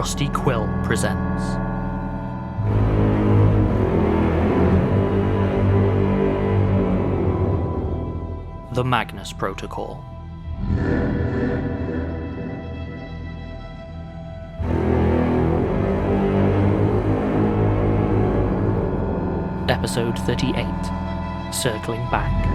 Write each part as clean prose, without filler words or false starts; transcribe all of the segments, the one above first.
Rusty Quill presents The Magnus Protocol. Episode 38, Circling Back.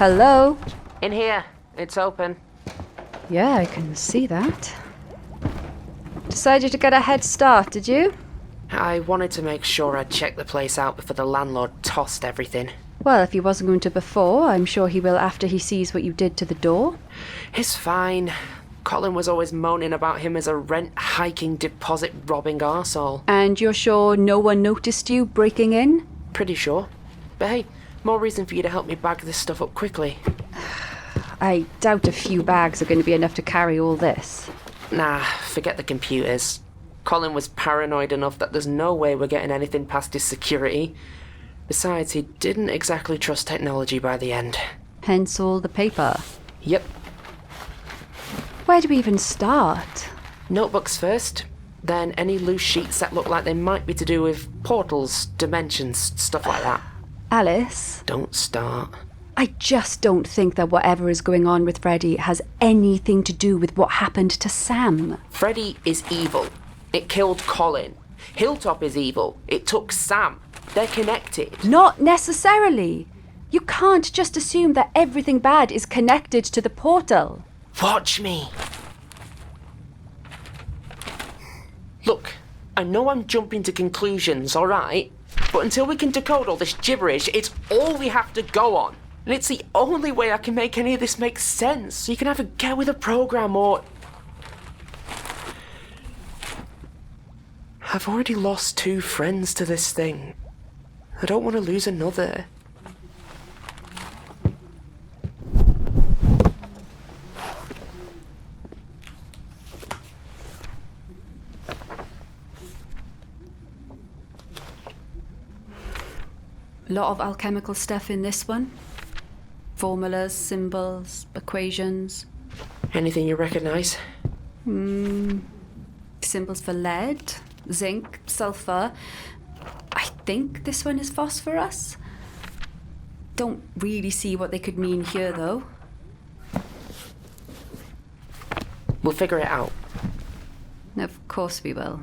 Hello? In here. It's open. Yeah, I can see that. Decided to get a head start, did you? I wanted to make sure I'd check the place out before the landlord tossed everything. Well, if he wasn't going to before, I'm sure he will after he sees what you did to the door. It's fine. Colin was always moaning about him as a rent-hiking, deposit-robbing arsehole. And you're sure no one noticed you breaking in? Pretty sure. But hey, more reason for you to help me bag this stuff up quickly. I doubt a few bags are going to be enough to carry all this. Nah, forget the computers. Colin was paranoid enough that there's no way we're getting anything past his security. Besides, he didn't exactly trust technology by the end. Hence all the paper. Yep. Where do we even start? Notebooks first, then any loose sheets that look like they might be to do with portals, dimensions, stuff like that. Alice? Don't start. I just don't think that whatever is going on with Freddy has anything to do with what happened to Sam. Freddy is evil. It killed Colin. Hilltop is evil. It took Sam. They're connected. Not necessarily. You can't just assume that everything bad is connected to the portal. Watch me. Look, I know I'm jumping to conclusions, alright? But until we can decode all this gibberish, it's all we have to go on. And it's the only way I can make any of this make sense. So you can either get with a program or... I've already lost 2 friends to this thing. I don't want to lose another. A lot of alchemical stuff in this one. Formulas, symbols, equations. Anything you recognise? Symbols for lead, zinc, sulfur. I think this one is phosphorus. Don't really see what they could mean here, though. We'll figure it out. Of course we will.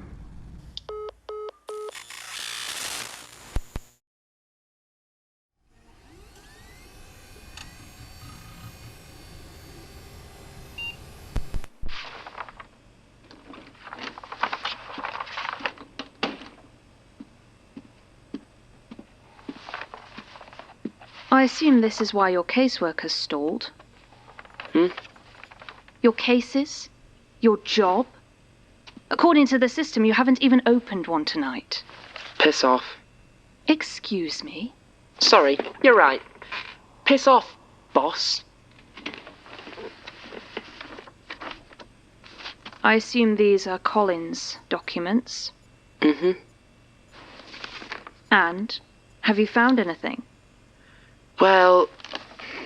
I assume this is why your caseworker's stalled. Your cases? Your job? According to the system, you haven't even opened one tonight. Piss off. Excuse me? Sorry, you're right. Piss off, boss. I assume these are Colin's documents. And, have you found anything? Well,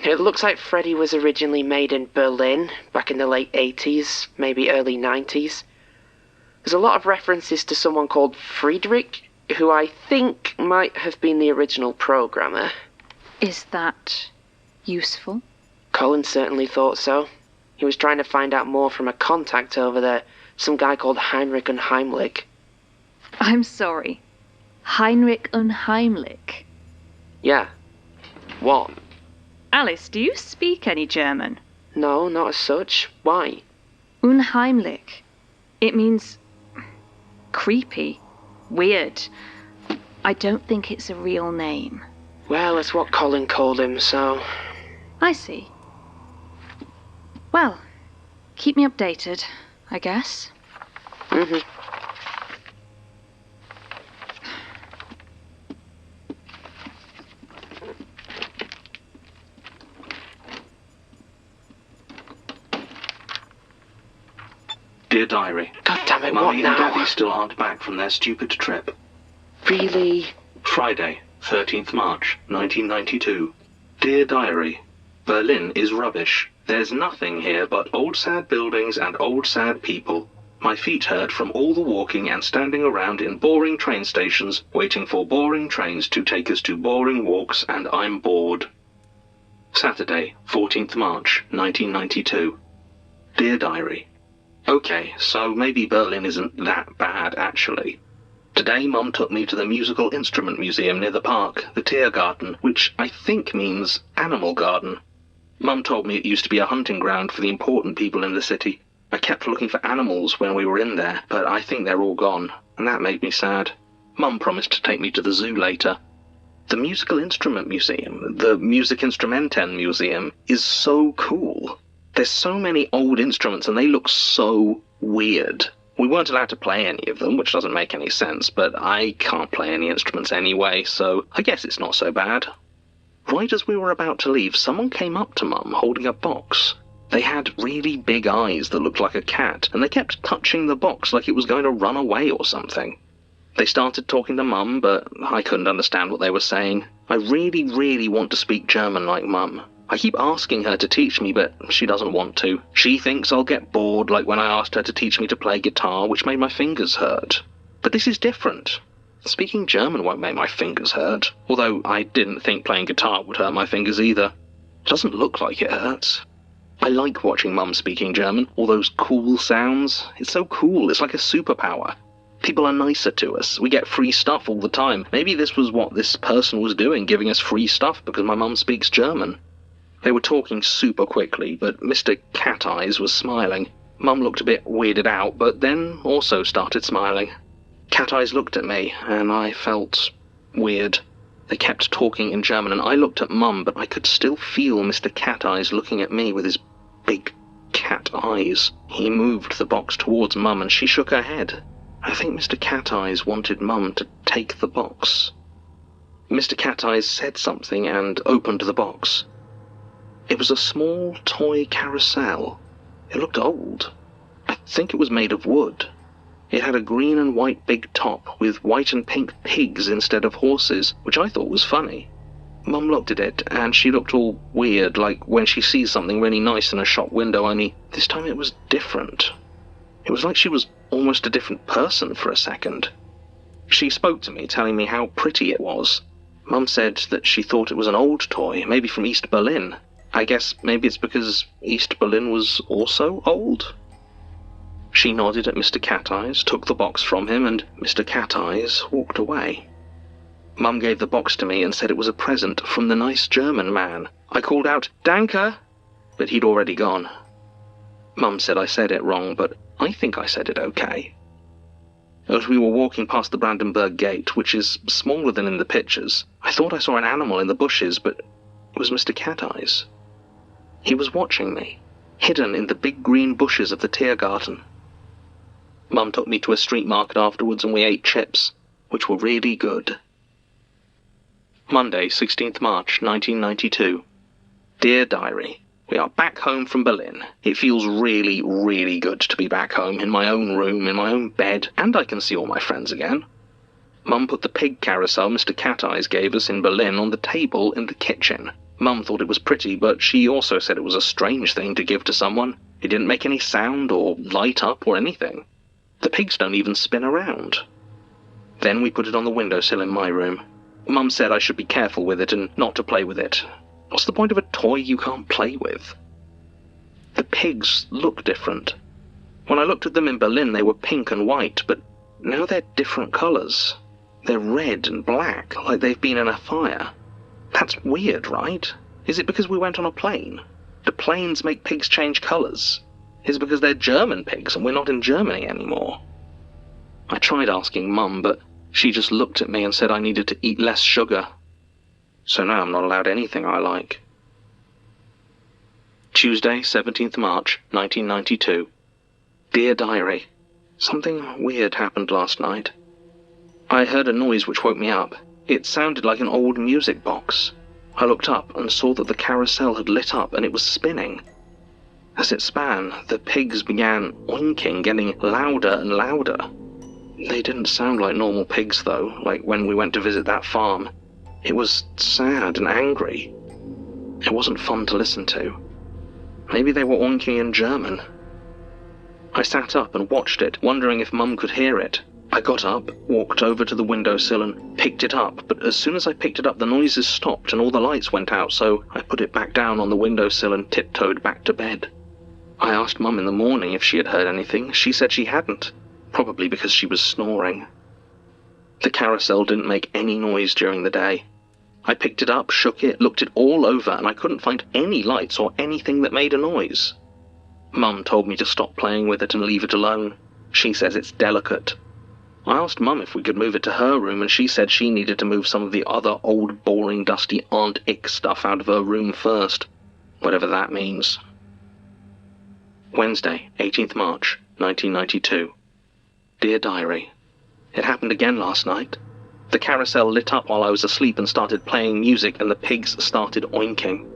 it looks like Freddy was originally made in Berlin, back in the late 80s, maybe early 90s. There's a lot of references to someone called Friedrich, who I think might have been the original programmer. Is that useful? Colin certainly thought so. He was trying to find out more from a contact over there, some guy called Heinrich Unheimlich. I'm sorry. Heinrich Unheimlich? Yeah. What? Alice, do you speak any German? No, not as such. Why? Unheimlich. It means creepy. Weird. I don't think it's a real name. Well, it's what Colin called him, so... I see. Well, keep me updated, I guess. Mm-hmm. Dear Diary. God damn it, what Mummy and now? Daddy still aren't back from their stupid trip. Really? Friday, 13th March, 1992. Dear Diary. Berlin is rubbish. There's nothing here but old sad buildings and old sad people. My feet hurt from all the walking and standing around in boring train stations, waiting for boring trains to take us to boring walks, and I'm bored. Saturday, 14th March, 1992. Dear Diary. Okay, so maybe Berlin isn't that bad, actually. Today, Mum took me to the Musical Instrument Museum near the park, the Tiergarten, which I think means Animal Garden. Mum told me it used to be a hunting ground for the important people in the city. I kept looking for animals when we were in there, but I think they're all gone, and that made me sad. Mum promised to take me to the zoo later. The Musical Instrument Museum, the Music Instrumenten Museum, is so cool. There's so many old instruments and they look so weird. We weren't allowed to play any of them, which doesn't make any sense, but I can't play any instruments anyway, so I guess it's not so bad. Right as we were about to leave, someone came up to Mum holding a box. They had really big eyes that looked like a cat, and they kept touching the box like it was going to run away or something. They started talking to Mum, but I couldn't understand what they were saying. I really, really want to speak German like Mum. I keep asking her to teach me, but she doesn't want to. She thinks I'll get bored, like when I asked her to teach me to play guitar, which made my fingers hurt. But this is different. Speaking German won't make my fingers hurt, although I didn't think playing guitar would hurt my fingers either. It doesn't look like it hurts. I like watching Mum speaking German, all those cool sounds. It's so cool, it's like a superpower. People are nicer to us. We get free stuff all the time. Maybe this was what this person was doing, giving us free stuff because my mum speaks German. They were talking super quickly, but Mr. Cat Eyes was smiling. Mum looked a bit weirded out, but then also started smiling. Cat Eyes looked at me, and I felt weird. They kept talking in German, and I looked at Mum, but I could still feel Mr. Cat Eyes looking at me with his big cat eyes. He moved the box towards Mum, and she shook her head. I think Mr. Cat Eyes wanted Mum to take the box. Mr. Cat Eyes said something and opened the box. It was a small toy carousel. It looked old. I think it was made of wood. It had a green and white big top with white and pink pigs instead of horses, which I thought was funny. Mum looked at it, and she looked all weird, like when she sees something really nice in a shop window, only this time it was different. It was like she was almost a different person for a second. She spoke to me, telling me how pretty it was. Mum said that she thought it was an old toy, maybe from East Berlin. I guess maybe it's because East Berlin was also old? She nodded at Mr. Cat Eyes, took the box from him, and Mr. Cat Eyes walked away. Mum gave the box to me and said it was a present from the nice German man. I called out, "Danke!" but he'd already gone. Mum said I said it wrong, but I think I said it okay. As we were walking past the Brandenburg Gate, which is smaller than in the pictures, I thought I saw an animal in the bushes, but it was Mr. Cat Eyes. He was watching me, hidden in the big green bushes of the Tiergarten. Mum took me to a street market afterwards and we ate chips, which were really good. Monday, 16th March, 1992. Dear Diary, we are back home from Berlin. It feels really, really good to be back home, in my own room, in my own bed, and I can see all my friends again. Mum put the pig carousel Mr. Cat Eyes gave us in Berlin on the table in the kitchen. Mum thought it was pretty, but she also said it was a strange thing to give to someone. It didn't make any sound or light up or anything. The pigs don't even spin around. Then we put it on the windowsill in my room. Mum said I should be careful with it and not to play with it. What's the point of a toy you can't play with? The pigs look different. When I looked at them in Berlin, they were pink and white, but now they're different colours. They're red and black, like they've been in a fire. That's weird, right? Is it because we went on a plane? Do planes make pigs change colours? Is it because they're German pigs and we're not in Germany anymore? I tried asking Mum, but she just looked at me and said I needed to eat less sugar. So now I'm not allowed anything I like. Tuesday, 17th March, 1992. Dear Diary, something weird happened last night. I heard a noise which woke me up. It sounded like an old music box. I looked up and saw that the carousel had lit up and it was spinning. As it span, the pigs began oinking, getting louder and louder. They didn't sound like normal pigs, though, like when we went to visit that farm. It was sad and angry. It wasn't fun to listen to. Maybe they were oinking in German. I sat up and watched it, wondering if Mum could hear it. I got up, walked over to the windowsill and picked it up, but as soon as I picked it up the noises stopped and all the lights went out, so I put it back down on the windowsill and tiptoed back to bed. I asked Mum in the morning if she had heard anything. She said she hadn't, probably because she was snoring. The carousel didn't make any noise during the day. I picked it up, shook it, looked it all over, and I couldn't find any lights or anything that made a noise. Mum told me to stop playing with it and leave it alone. She says it's delicate. I asked Mum if we could move it to her room, and she said she needed to move some of the other old, boring, dusty Aunt Ick stuff out of her room first. Whatever that means. Wednesday, 18th March, 1992. Dear Diary, it happened again last night. The carousel lit up while I was asleep and started playing music, and the pigs started oinking.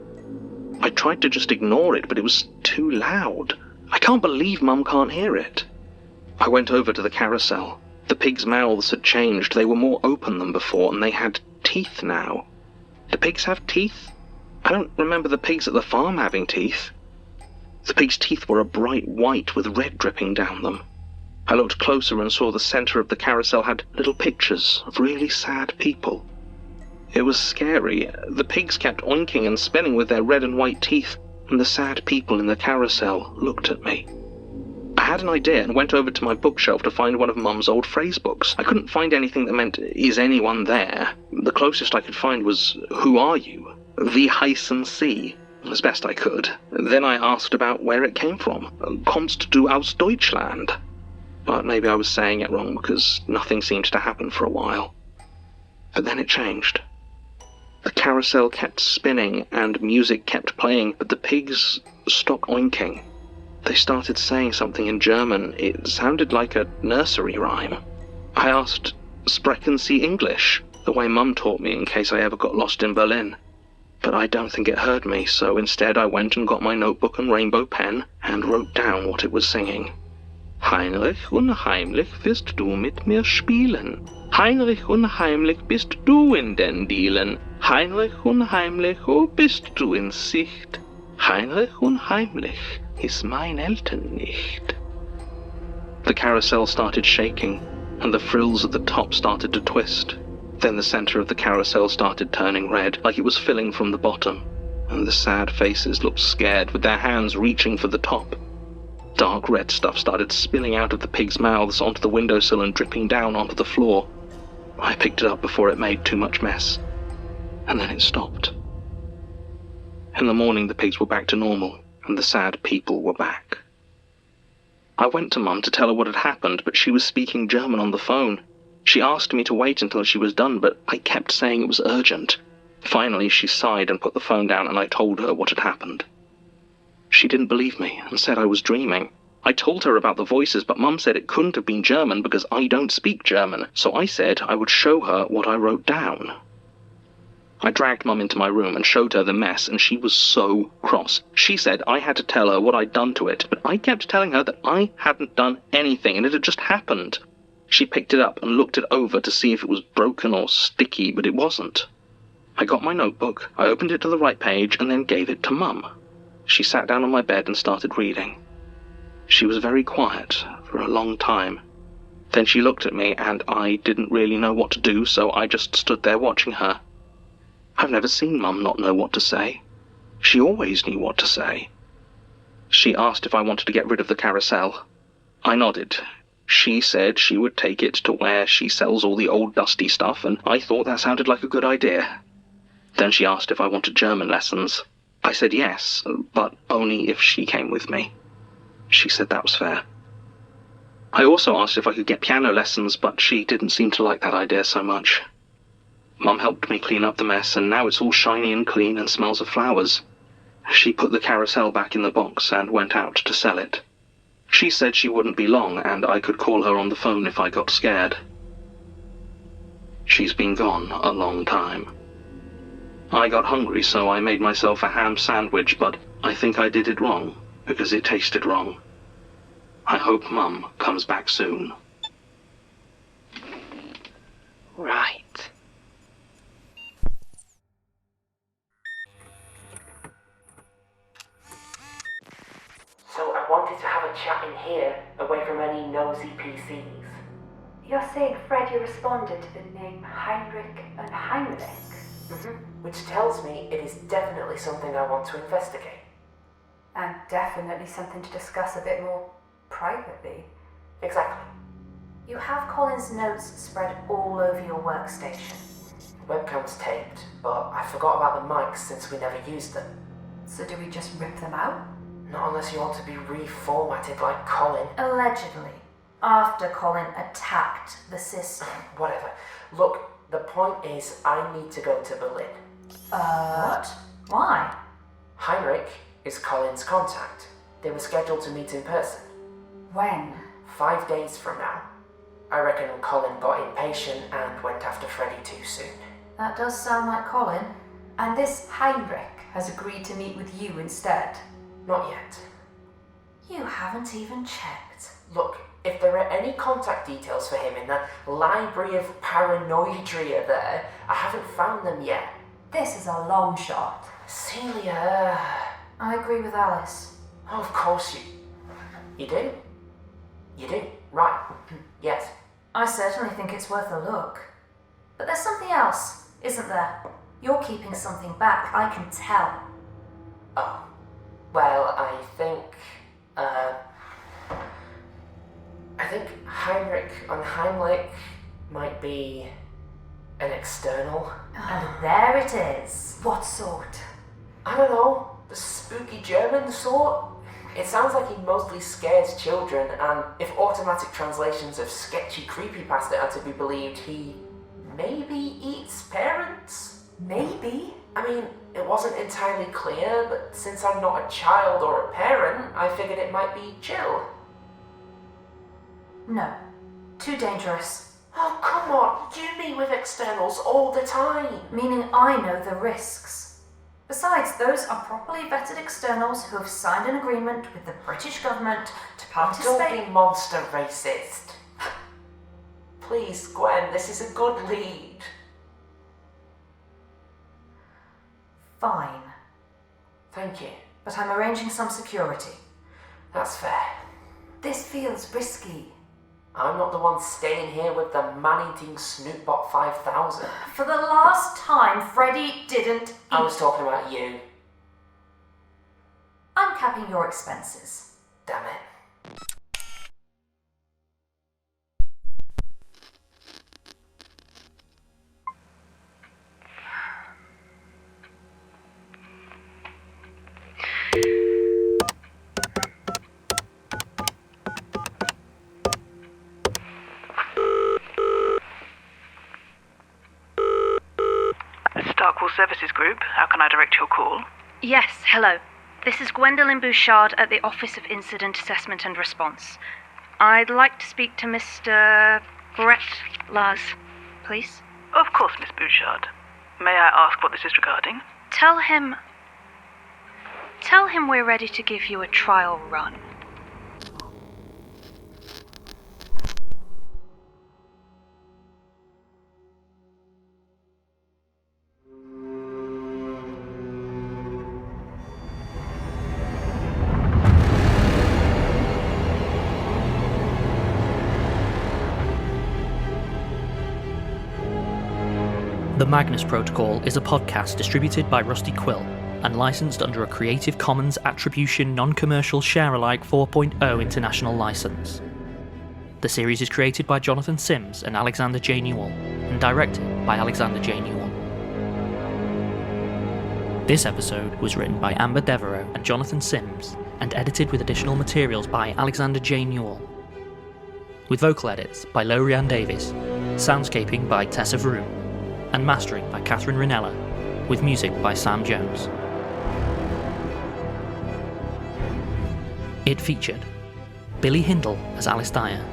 I tried to just ignore it, but it was too loud. I can't believe Mum can't hear it. I went over to the carousel. The pigs' mouths had changed. They were more open than before, and they had teeth now. Do pigs have teeth? I don't remember the pigs at the farm having teeth. The pigs' teeth were a bright white with red dripping down them. I looked closer and saw the center of the carousel had little pictures of really sad people. It was scary. The pigs kept oinking and spinning with their red and white teeth, and the sad people in the carousel looked at me. I had an idea and went over to my bookshelf to find one of Mum's old phrase books. I couldn't find anything that meant, "Is anyone there?" The closest I could find was, "Who are you?" "Wie heißen Sie?" As best I could. Then I asked about where it came from. "Kommst du aus Deutschland?" But maybe I was saying it wrong because nothing seemed to happen for a while. But then it changed. The carousel kept spinning and music kept playing, but the pigs stopped oinking. They started saying something in German. It sounded like a nursery rhyme. I asked, "Sprechen Sie English?" the way Mum taught me in case I ever got lost in Berlin. But I don't think it heard me, so instead I went and got my notebook and rainbow pen and wrote down what it was singing. Heinrich unheimlich wirst du mit mir spielen. Heinrich unheimlich bist du in den Dielen. Heinrich unheimlich, oh bist du in Sicht. Heinrich unheimlich ist mein Eltern nicht. The carousel started shaking, and the frills at the top started to twist. Then the center of the carousel started turning red, like it was filling from the bottom, and the sad faces looked scared with their hands reaching for the top. Dark red stuff started spilling out of the pigs' mouths onto the windowsill and dripping down onto the floor. I picked it up before it made too much mess, and then it stopped. In the morning the pigs were back to normal, and the sad people were back. I went to Mum to tell her what had happened, but she was speaking German on the phone. She asked me to wait until she was done, but I kept saying it was urgent. Finally, she sighed and put the phone down, and I told her what had happened. She didn't believe me and said I was dreaming. I told her about the voices, but Mum said it couldn't have been German because I don't speak German, so I said I would show her what I wrote down. I dragged Mum into my room and showed her the mess, and she was so cross. She said I had to tell her what I'd done to it, but I kept telling her that I hadn't done anything and it had just happened. She picked it up and looked it over to see if it was broken or sticky, but it wasn't. I got my notebook, I opened it to the right page, and then gave it to Mum. She sat down on my bed and started reading. She was very quiet for a long time. Then she looked at me, and I didn't really know what to do, so I just stood there watching her. I've never seen Mum not know what to say. She always knew what to say. She asked if I wanted to get rid of the carousel. I nodded. She said she would take it to where she sells all the old dusty stuff, and I thought that sounded like a good idea. Then she asked if I wanted German lessons. I said yes, but only if she came with me. She said that was fair. I also asked if I could get piano lessons, but she didn't seem to like that idea so much. Mum helped me clean up the mess, and now it's all shiny and clean and smells of flowers. She put the carousel back in the box and went out to sell it. She said she wouldn't be long, and I could call her on the phone if I got scared. She's been gone a long time. I got hungry, so I made myself a ham sandwich, but I think I did it wrong, because it tasted wrong. I hope Mum comes back soon. Right. So I wanted to have a chat in here, away from any nosy PCs. You're saying Freddie responded to the name Heinrich and Heinrich? Which tells me it is definitely something I want to investigate. And definitely something to discuss a bit more privately. Exactly. You have Colin's notes spread all over your workstation. Webcam's taped, but I forgot about the mics since we never used them. So do we just rip them out? Not unless you want to be reformatted like Colin. Allegedly. After Colin attacked the system. Whatever. Look, the point is I need to go to Berlin. What? Why? Heinrich is Colin's contact. They were scheduled to meet in person. When? 5 days from now. I reckon Colin got impatient and went after Freddie too soon. That does sound like Colin. And this Heinrich has agreed to meet with you instead. Not yet. You haven't even checked. Look, if there are any contact details for him in the library of paranoidria there, I haven't found them yet. This is a long shot. Celia. I agree with Alice. Oh, of course you do? You do? Right. Yes. I certainly think it's worth a look. But there's something else, isn't there? You're keeping something back, I can tell. Oh. Well, I think Heinrich and Heimlich might be an external. And there it is. What sort? I don't know, the spooky German sort? It sounds like he mostly scares children, and if automatic translations of sketchy creepypasta are to be believed, he maybe eats parents? Maybe. I mean, it wasn't entirely clear, but since I'm not a child or a parent, I figured it might be chill. No. Too dangerous. Oh, come on, you meet with externals all the time. Meaning I know the risks. Besides, those are properly vetted externals who have signed an agreement with the British government to participate. Don't be monster racist. Please, Gwen, this is a good lead. Fine. Thank you. But I'm arranging some security. That's fair. This feels risky. I'm not the one staying here with the man-eating Snootbot 5000. For the last time, Freddie didn't eat. I was talking about you. I'm capping your expenses. Damn it. Services Group. How can I direct your call? Yes, hello. This is Gwendolyn Bouchard at the Office of Incident Assessment and Response. I'd like to speak to Mr. Brett Lars, please. Of course, Miss Bouchard. May I ask what this is regarding? Tell him we're ready to give you a trial run. The Magnus Protocol is a podcast distributed by Rusty Quill and licensed under a Creative Commons Attribution Non-Commercial Share-alike 4.0 international license. The series is created by Jonathan Sims and Alexander J Newall and directed by Alexander J Newall. This episode was written by Amber Devereaux and Jonathan Sims and edited with additional materials by Alexander J Newall. with vocal edits by Lowri and Davies, soundscaping by Tessa Vroom, and mastering by Rinella, with music by Sam Jones. It featured Billie Hindle as Alice Dyer,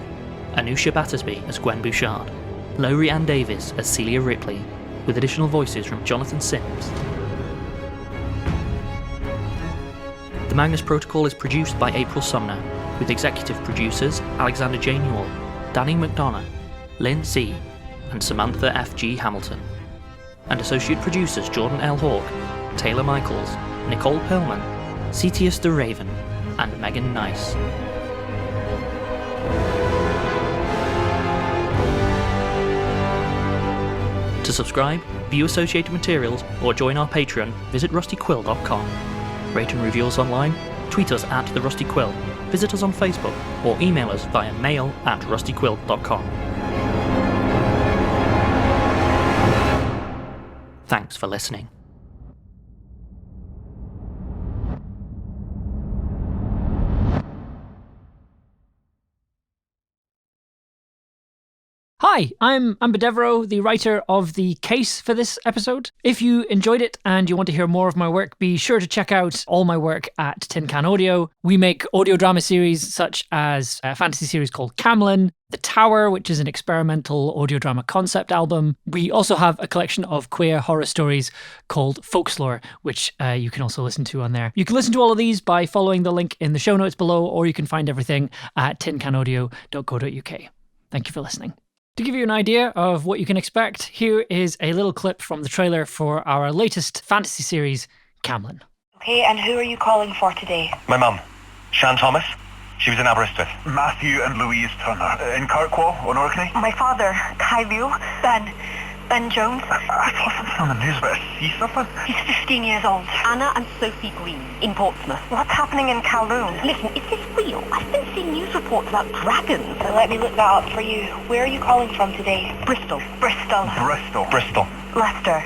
Anusia Battersby as Gwen Bouchard, Lowri and Davies as Celia Ripley, with additional voices from Jonathan Sims. The Magnus Protocol is produced by April Sumner, with executive producers Alexander J Newall, Dani McDonough, Linn C, and Samantha F.G. Hamilton, and associate producers Jordan L. Hawke, Taylor Michaels, Nicole Perlman, Cetius the Raven, and Megan Nice. To subscribe, view associated materials, or join our Patreon, visit rustyquill.com. Rate and review us online, tweet us at The Rusty Quill, visit us on Facebook, or email us via mail@rustyquill.com. Thanks for listening. Hi, I'm Amber Devereaux, the writer of the case for this episode. If you enjoyed it and you want to hear more of my work, be sure to check out all my work at Tin Can Audio. We make audio drama series such as a fantasy series called Camlin, The Tower, which is an experimental audio drama concept album. We also have a collection of queer horror stories called Folklore, which you can also listen to on there. You can listen to all of these by following the link in the show notes below, or you can find everything at tincanaudio.co.uk. Thank you for listening. To give you an idea of what you can expect, here is a little clip from the trailer for our latest fantasy series, Camlin. Okay, and who are you calling for today? My mum, Shan Thomas. She was in Aberystwyth. Matthew and Louise Turner, in Kirkwall, on Orkney. My father, Kyleo. Ben Jones. I saw something on the news about a sea something. He's 15 years old. Anna and Sophie Green, in Portsmouth. What's happening in Kowloon? Listen, is this real? I've been seeing news reports about dragons. Let me look that up for you. Where are you calling from today? Bristol. Bristol. Bristol. Leicester.